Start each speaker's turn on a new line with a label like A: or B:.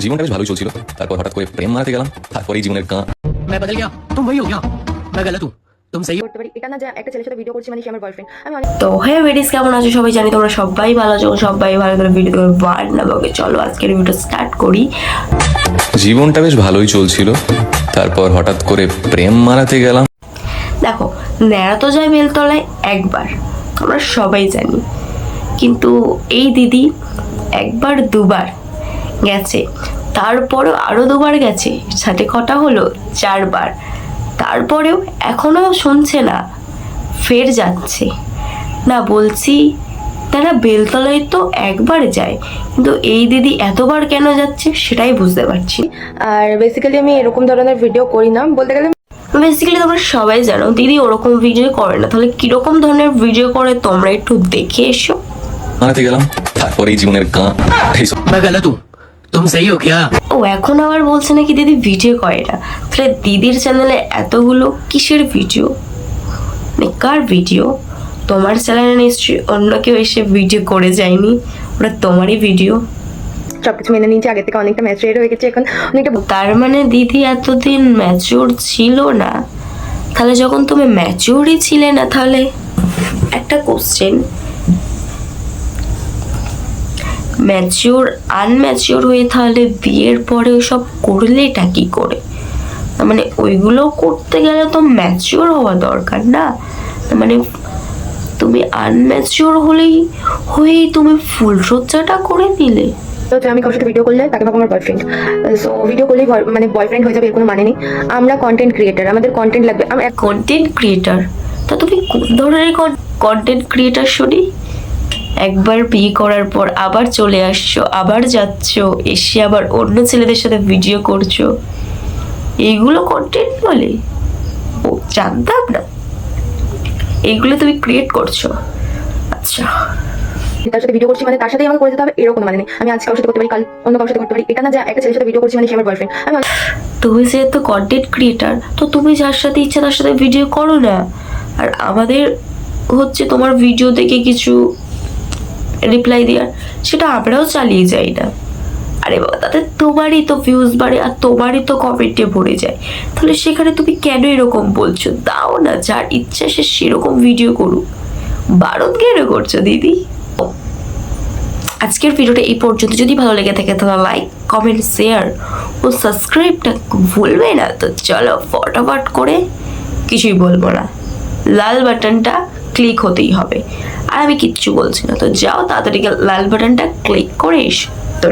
A: জীবনটা বেশ ভালোই চলছিল, তারপর হঠাৎ করে প্রেম মারাতে গেলাম, তারপরেই জীবনের গাঁ।
B: मैं बदल गया, तुम वही हो गया, मैं गलत हूँ, तुम सही हो।
C: করতে পারি এটা না যে একটা ছেলের সাথে ভিডিও করছি মানে সে আমার বয়ফ্রেন্ড। আমি
D: তো হে বেডিস, কেমন আছো সবাই? জানি তোমরা সবাই ভালো আছো, সবাই ভালো করে ভিডিও করে বার না বকে। চলো আজকের ভিডিও স্টার্ট করি।
A: জীবনটা বেশ ভালোই চলছিল, তারপর হঠাৎ করে প্রেম মারাতে গেলাম।
D: দেখো, ন্যাড়া তো যায় বেলতলায় একবার, আমরা সবাই জানি, কিন্তু এই দিদি একবার দুবার গেছে, তারপরেও আরো দুবার গেছে, সাথে কটা হলো 4 বার। তারপরেও এখনো শুনছে না, ফের যাচ্ছে না। বলছি তারা বেলতলায় তো একবার যায়, কিন্তু এই দিদি এতবার কেন যাচ্ছে সেটাই বুঝতে পারছি।
C: আর বেসিক্যালি আমি এরকম ধরনের ভিডিও করি না, বলতে গেলে
D: বেসিক্যালি তোমরা সবাই জানো দিদি ওরকম ভিডিও করে না, তাহলে কিরকম ধরনের ভিডিও করে তোমরা একটু দেখে এসো।
A: মারাতে গেলাম, তারপরেই জীবনের গাঁ।
B: मैं गलत हूँ, तुम सही हो क्या।
D: ও এখন আবার বলছে নাকি দিদি ভিডিও করে না। তাহলে দিদির চ্যানেলে এতগুলো কিসের ভিডিও, মানে কার ভিডিও? তোমার চ্যানেলে নিশ্চয়ই অন্য কেউ এসে ভিডিও করে যায়নি, ওটা তোমারই ভিডিও।
C: সবকিছু মেনে নিয়েছি, আগে থেকে অনেকটা ম্যাচুরেট হয়ে গেছে, এখন অনেকটা
D: তার মানে দিদি এতদিন ম্যাচিওর ছিল না। তাহলে যখন তুমি ম্যাচিওরই ছিলে না, তাহলে একটা কোশ্চেন, ম্যাচিওর আনম্যাচিওর হয়ে তাহলে বিয়ের পরে সব করলেটা কি করে? তার মানে ওইগুলো করতে গেলে তো ম্যাচিওর হওয়া দরকার না। তার মানে তুমি আনম্যাচিওর হয়েই তুমি ফুল সজ্জাটা করে দিলে।
C: তো যে আমি কারোর সাথে ভিডিও করলে তাকে ভাবো আমার বয়ফ্রেন্ড। সো ভিডিও করলেই মানে বয়ফ্রেন্ড হয়ে যাবে এর কোনো মানে নেই। আমরা কন্টেন্ট ক্রিয়েটার, আমাদের কন্টেন্ট লাগবে। আমরা
D: কন্টেন্ট ক্রিয়েটার, তা তুমি কোন ধরনের কন্টেন্ট ক্রিয়েটার শুনি? একবার বিয়ে করার পর আবার চলে আসছো, আবার যাচ্ছো, এসে আবার অন্য ছেলেদের সাথে ভিডিও করছো, এইগুলো কন্টেন্ট বলে? ও জানতাম না, এইগুলো তুমি ক্রিয়েট করছো। আচ্ছা,
C: তার সাথে ভিডিও করছি মানে তার সাথেই আমাকে করে যেতে হবে এরকম মানে নেই। আমি আজ কারোর সাথে করতে পারি, কাল অন্য কারোর সাথে করতে পারি। এটা না যে একটা ছেলের সাথে ভিডিও করছি মানে সে আমার বয়ফ্রেন্ড। আমি
D: তুমি যেহেতু কন্টেন্ট ক্রিয়েটার, তো তুমি যার সাথে ইচ্ছা তার সাথে ভিডিও করো না। আর আমাদের হচ্ছে তোমার ভিডিও দেখে কিছু রিপ্লাই দেওয়ার, সেটা আমরাও চালিয়ে যাই না। আরে বাবা, তাতে তোমারই তো ভিউজ বাড়ে আর তোমারই তো কমেন্টে ভরে যায়, তাহলে সেখানে তুমি কেন এরকম বলছো? দাও না, যার ইচ্ছা সে সেরকম ভিডিও করুক, বারণ কেন করছো দিদি? আজকের ভিডিওটা এই পর্যন্ত। যদি ভালো লেগে থাকে তাহলে লাইক, কমেন্ট, শেয়ার ও সাবস্ক্রাইবটা ভুলবে না। তো চলো ফটাফট করে, কিছুই বলবো না, লাল বাটনটা ক্লিক হতেই হবে। আর আমি কিচ্ছু বলছি না, তো যাও তাড়াতাড়ি লাল বাটনটা ক্লিক করে এসো। তো